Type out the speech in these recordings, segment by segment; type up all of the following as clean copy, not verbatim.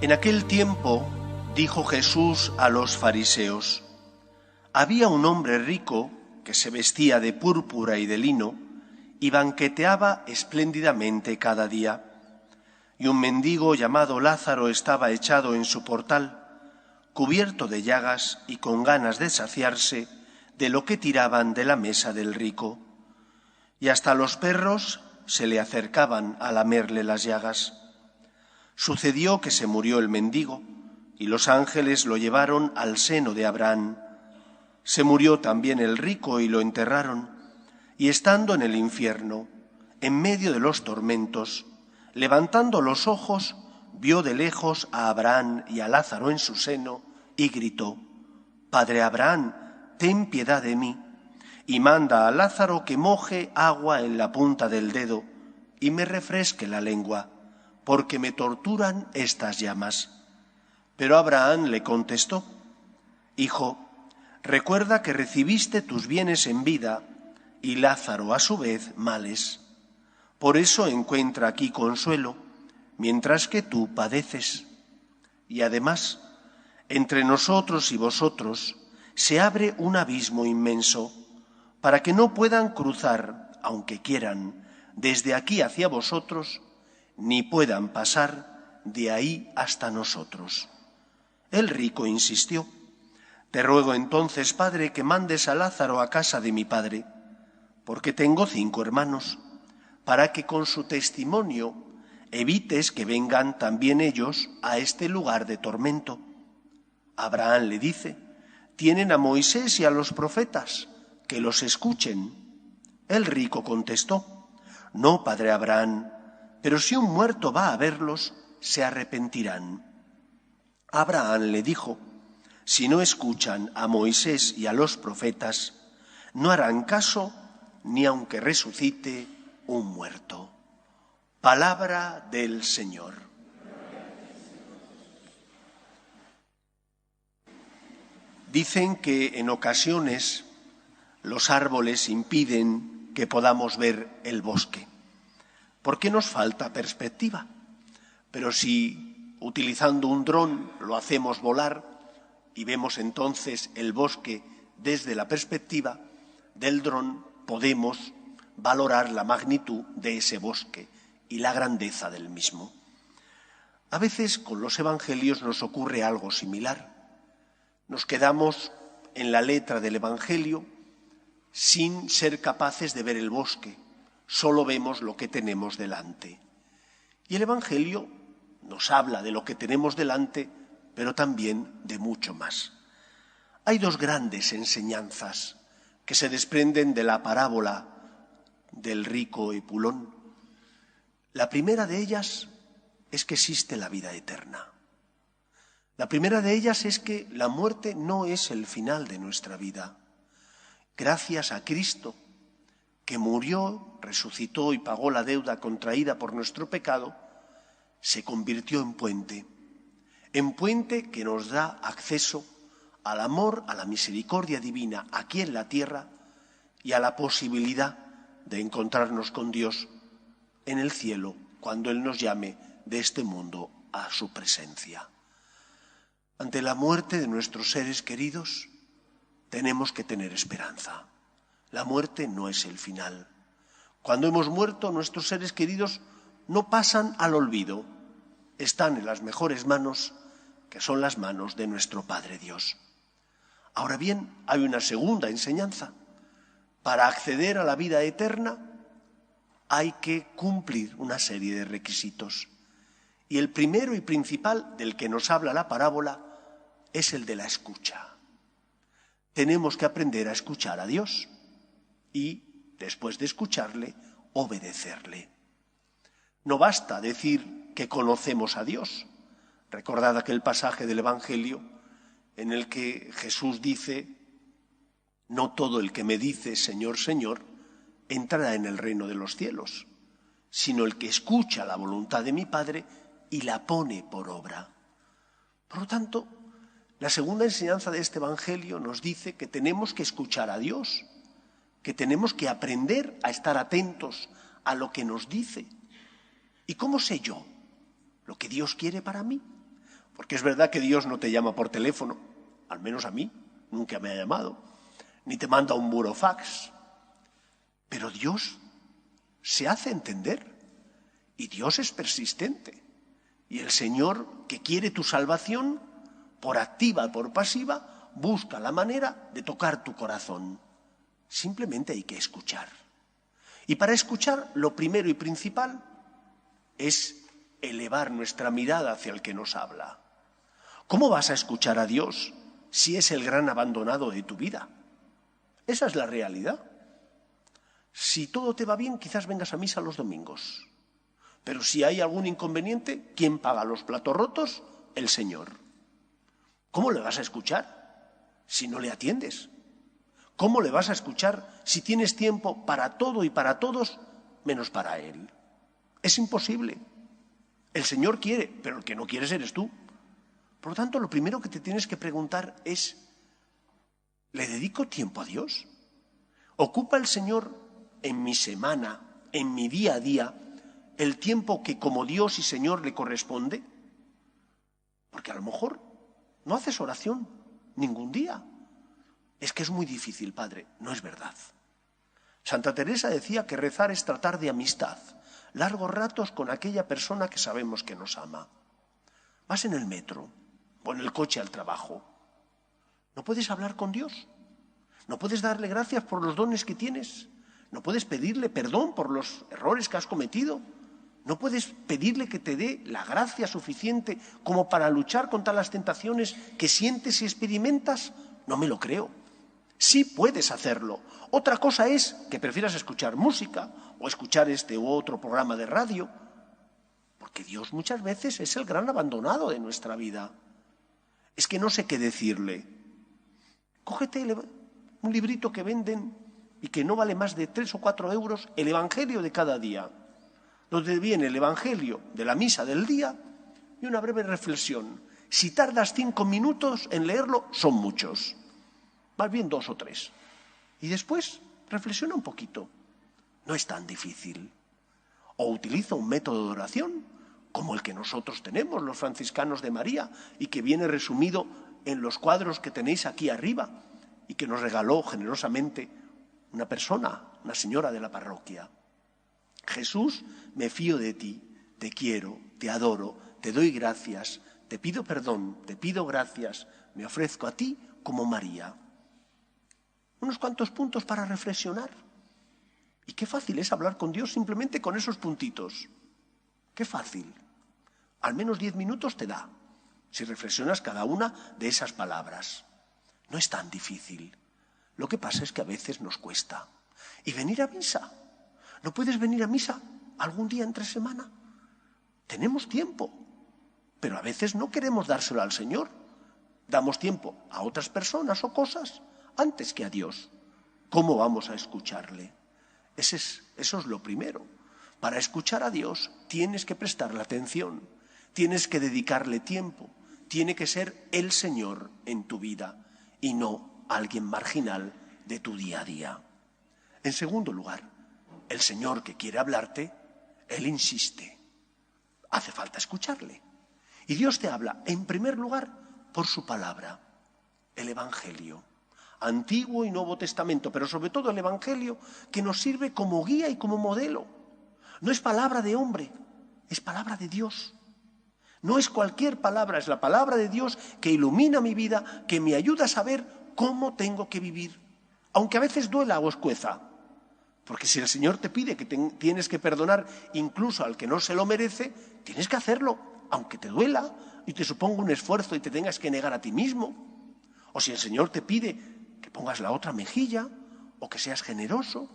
En aquel tiempo dijo Jesús a los fariseos: había un hombre rico que se vestía de púrpura y de lino y banqueteaba espléndidamente cada día. Y un mendigo llamado Lázaro estaba echado en su portal, cubierto de llagas y con ganas de saciarse de lo que tiraban de la mesa del rico. Y hasta los perros se le acercaban a lamerle las llagas. Sucedió que se murió el mendigo y los ángeles lo llevaron al seno de Abraham. Se murió también el rico y lo enterraron, y estando en el infierno, en medio de los tormentos, levantando los ojos, vio de lejos a Abraham y a Lázaro en su seno, y gritó: Padre Abraham, ten piedad de mí, y manda a Lázaro que moje agua en la punta del dedo y me refresque la lengua, porque me torturan estas llamas. Pero Abraham le contestó: Hijo, recuerda que recibiste tus bienes en vida y Lázaro a su vez males. Por eso encuentra aquí consuelo, mientras que tú padeces. Y además, entre nosotros y vosotros se abre un abismo inmenso, para que no puedan cruzar, aunque quieran, desde aquí hacia vosotros, ni puedan pasar de ahí hasta nosotros. El rico insistió: Te ruego entonces, Padre, que mandes a Lázaro a casa de mi padre, porque tengo 5 hermanos, para que con su testimonio evites que vengan también ellos a este lugar de tormento. Abraham le dice: Tienen a Moisés y a los profetas, que los escuchen. El rico contestó: No, padre Abraham, pero si un muerto va a verlos, se arrepentirán. Abraham le dijo: Si no escuchan a Moisés y a los profetas, no harán caso ni aunque resucite un muerto. Palabra del Señor. Dicen que en ocasiones los árboles impiden que podamos ver el bosque, porque nos falta perspectiva. Pero si utilizando un dron lo hacemos volar y vemos entonces el bosque desde la perspectiva del dron, podemos valorar la magnitud de ese bosque y la grandeza del mismo. A veces con los evangelios nos ocurre algo similar. Nos quedamos en la letra del evangelio sin ser capaces de ver el bosque, solo vemos lo que tenemos delante. Y el evangelio nos habla de lo que tenemos delante, pero también de mucho más. Hay 2 grandes enseñanzas que se desprenden de la parábola del rico Epulón. La primera de ellas es que existe la vida eterna. La primera de ellas es que la muerte no es el final de nuestra vida. Gracias a Cristo, que murió, resucitó y pagó la deuda contraída por nuestro pecado, se convirtió en puente que nos da acceso al amor, a la misericordia divina aquí en la tierra y a la posibilidad de encontrarnos con Dios en el cielo cuando Él nos llame de este mundo a su presencia. Ante la muerte de nuestros seres queridos tenemos que tener esperanza. La muerte no es el final. Cuando hemos muerto, nuestros seres queridos no pasan al olvido, están en las mejores manos, que son las manos de nuestro Padre Dios. Ahora bien, hay una segunda enseñanza. Para acceder a la vida eterna hay que cumplir una serie de requisitos. Y el primero y principal del que nos habla la parábola es el de la escucha. Tenemos que aprender a escuchar a Dios y, después de escucharle, obedecerle. No basta decir que conocemos a Dios. Recordad aquel pasaje del Evangelio en el que Jesús dice: No todo el que me dice Señor, Señor, entrará en el reino de los cielos, sino el que escucha la voluntad de mi Padre y la pone por obra. Por lo tanto, la segunda enseñanza de este Evangelio nos dice que tenemos que escuchar a Dios, que tenemos que aprender a estar atentos a lo que nos dice. ¿Y cómo sé yo lo que Dios quiere para mí? Porque es verdad que Dios no te llama por teléfono, al menos a mí, nunca me ha llamado, ni te manda un burofax. Pero Dios se hace entender y Dios es persistente. Y el Señor, que quiere tu salvación, por activa, por pasiva, busca la manera de tocar tu corazón. Simplemente hay que escuchar. Y para escuchar, lo primero y principal es elevar nuestra mirada hacia el que nos habla. ¿Cómo vas a escuchar a Dios si es el gran abandonado de tu vida? Esa es la realidad. Si todo te va bien, quizás vengas a misa los domingos. Pero si hay algún inconveniente, ¿quién paga los platos rotos? El Señor. ¿Cómo le vas a escuchar si no le atiendes? ¿Cómo le vas a escuchar si tienes tiempo para todo y para todos menos para Él? Es imposible. El Señor quiere, pero el que no quieres eres tú. Por lo tanto, lo primero que te tienes que preguntar es, ¿le dedico tiempo a Dios? ¿Ocupa el Señor en mi semana, en mi día a día, el tiempo que como Dios y Señor le corresponde? Porque a lo mejor no haces oración ningún día. Es que es muy difícil, Padre. No es verdad. Santa Teresa decía que rezar es tratar de amistad, largos ratos con aquella persona que sabemos que nos ama. Vas en el metro o en el coche al trabajo. ¿No puedes hablar con Dios? ¿No puedes darle gracias por los dones que tienes? ¿No puedes pedirle perdón por los errores que has cometido? ¿No puedes pedirle que te dé la gracia suficiente como para luchar contra las tentaciones que sientes y experimentas? No me lo creo. Sí puedes hacerlo. Otra cosa es que prefieras escuchar música o escuchar este u otro programa de radio, porque Dios muchas veces es el gran abandonado de nuestra vida. Es que no sé qué decirle. Cógete un librito que venden y que no vale más de 3 o 4 euros, el Evangelio de cada día, donde viene el Evangelio de la misa del día y una breve reflexión. Si tardas 5 minutos en leerlo, son muchos. Más bien 2 o 3. Y después reflexiona un poquito. No es tan difícil. O utiliza un método de oración, como el que nosotros tenemos, los franciscanos de María, y que viene resumido en los cuadros que tenéis aquí arriba, y que nos regaló generosamente una persona, una señora de la parroquia. Jesús, me fío de ti, te quiero, te adoro, te doy gracias, te pido perdón, te pido gracias, me ofrezco a ti como María. Unos cuantos puntos para reflexionar. Y qué fácil es hablar con Dios simplemente con esos puntitos. Qué fácil. Al menos 10 minutos te da, si reflexionas cada una de esas palabras. No es tan difícil. Lo que pasa es que a veces nos cuesta. Y venir a misa. ¿No puedes venir a misa algún día entre semana? Tenemos tiempo, pero a veces no queremos dárselo al Señor. Damos tiempo a otras personas o cosas antes que a Dios. ¿Cómo vamos a escucharle? Eso es lo primero. Para escuchar a Dios tienes que prestarle atención, tienes que dedicarle tiempo, tiene que ser el Señor en tu vida y no alguien marginal de tu día a día. En segundo lugar, el Señor que quiere hablarte, Él insiste. Hace falta escucharle. Y Dios te habla, en primer lugar, por su palabra, el Evangelio. Antiguo y Nuevo Testamento, pero sobre todo el Evangelio, que nos sirve como guía y como modelo. No es palabra de hombre, es palabra de Dios. No es cualquier palabra, es la palabra de Dios que ilumina mi vida, que me ayuda a saber cómo tengo que vivir, aunque a veces duela o escueza. Porque si el Señor te pide que tienes que perdonar incluso al que no se lo merece, tienes que hacerlo, aunque te duela y te suponga un esfuerzo y te tengas que negar a ti mismo. O si el Señor te pide que pongas la otra mejilla o que seas generoso,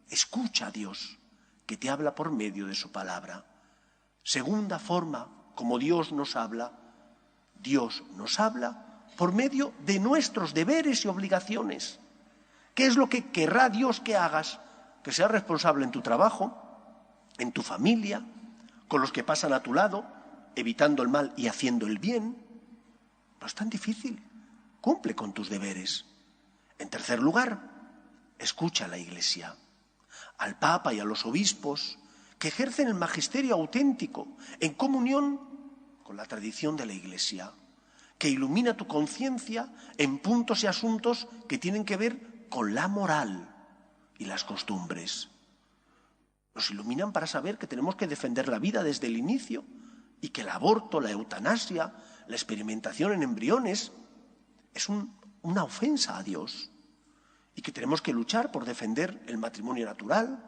escucha a Dios, que te habla por medio de su palabra. Segunda forma como Dios nos habla por medio de nuestros deberes y obligaciones. ¿Qué es lo que querrá Dios que hagas? Que seas responsable en tu trabajo, en tu familia, con los que pasan a tu lado, evitando el mal y haciendo el bien. No es tan difícil. Cumple con tus deberes. En tercer lugar, escucha a la Iglesia, al Papa y a los obispos, que ejercen el magisterio auténtico, en comunión con la tradición de la Iglesia, que ilumina tu conciencia en puntos y asuntos que tienen que ver con la moral y las costumbres. Nos iluminan para saber que tenemos que defender la vida desde el inicio y que el aborto, la eutanasia, la experimentación en embriones es una ofensa a Dios y que tenemos que luchar por defender el matrimonio natural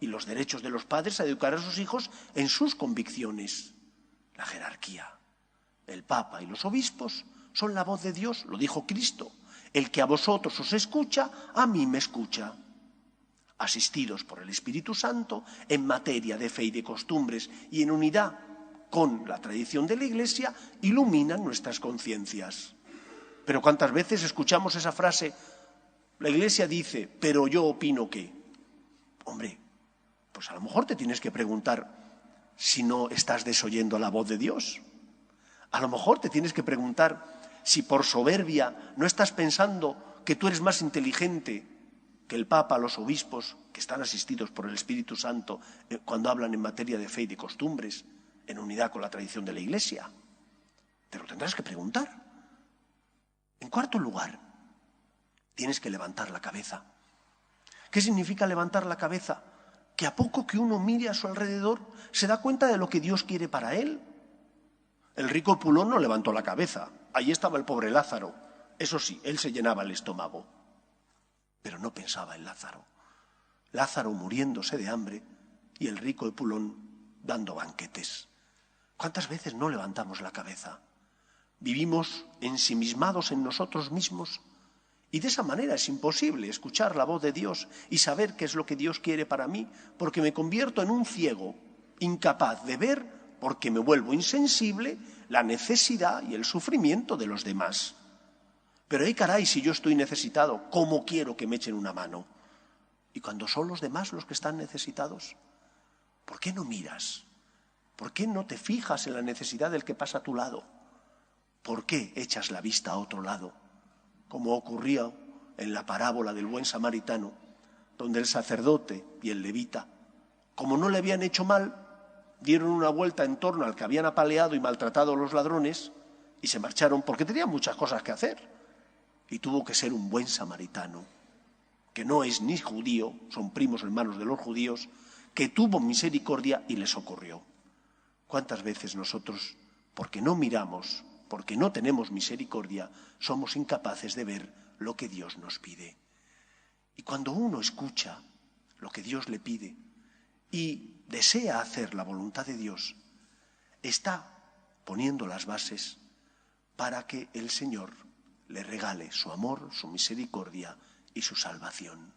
y los derechos de los padres a educar a sus hijos en sus convicciones. La jerarquía, el Papa y los obispos son la voz de Dios, lo dijo Cristo. El que a vosotros os escucha, a mí me escucha. Asistidos por el Espíritu Santo en materia de fe y de costumbres y en unidad con la tradición de la Iglesia, iluminan nuestras conciencias. Pero ¿cuántas veces escuchamos esa frase? La Iglesia dice, pero yo opino que. Hombre, pues a lo mejor te tienes que preguntar si no estás desoyendo la voz de Dios. A lo mejor te tienes que preguntar si por soberbia no estás pensando que tú eres más inteligente que el Papa, los obispos, que están asistidos por el Espíritu Santo cuando hablan en materia de fe y de costumbres, en unidad con la tradición de la Iglesia. Te lo tendrás que preguntar. En cuarto lugar, tienes que levantar la cabeza. ¿Qué significa levantar la cabeza? Que a poco que uno mire a su alrededor, se da cuenta de lo que Dios quiere para él. El rico Epulón no levantó la cabeza. Allí estaba el pobre Lázaro. Eso sí, él se llenaba el estómago. Pero no pensaba en Lázaro. Lázaro muriéndose de hambre y el rico Epulón dando banquetes. ¿Cuántas veces no levantamos la cabeza? Vivimos ensimismados en nosotros mismos y de esa manera es imposible escuchar la voz de Dios y saber qué es lo que Dios quiere para mí, porque me convierto en un ciego, incapaz de ver, porque me vuelvo insensible, la necesidad y el sufrimiento de los demás. Pero ¡ay caray! Si yo estoy necesitado, ¿cómo quiero que me echen una mano? Y cuando son los demás los que están necesitados, ¿por qué no miras? ¿Por qué no te fijas en la necesidad del que pasa a tu lado? ¿Por qué echas la vista a otro lado? Como ocurría en la parábola del buen samaritano, donde el sacerdote y el levita, como no le habían hecho mal, dieron una vuelta en torno al que habían apaleado y maltratado a los ladrones y se marcharon porque tenían muchas cosas que hacer. Y tuvo que ser un buen samaritano, que no es ni judío, son primos hermanos de los judíos, que tuvo misericordia y les socorrió. ¿Cuántas veces nosotros, porque no miramos, porque no tenemos misericordia, somos incapaces de ver lo que Dios nos pide? Y cuando uno escucha lo que Dios le pide y desea hacer la voluntad de Dios, está poniendo las bases para que el Señor le regale su amor, su misericordia y su salvación.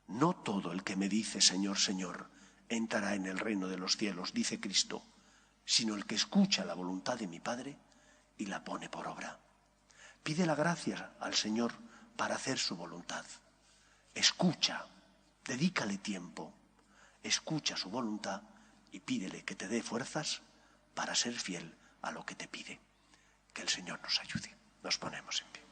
No todo el que me dice Señor, Señor, entrará en el reino de los cielos, dice Cristo, sino el que escucha la voluntad de mi Padre y la pone por obra. Pide la gracia al Señor para hacer su voluntad. Escucha, dedícale tiempo, escucha su voluntad y pídele que te dé fuerzas para ser fiel a lo que te pide. Que el Señor nos ayude. Nos ponemos en pie.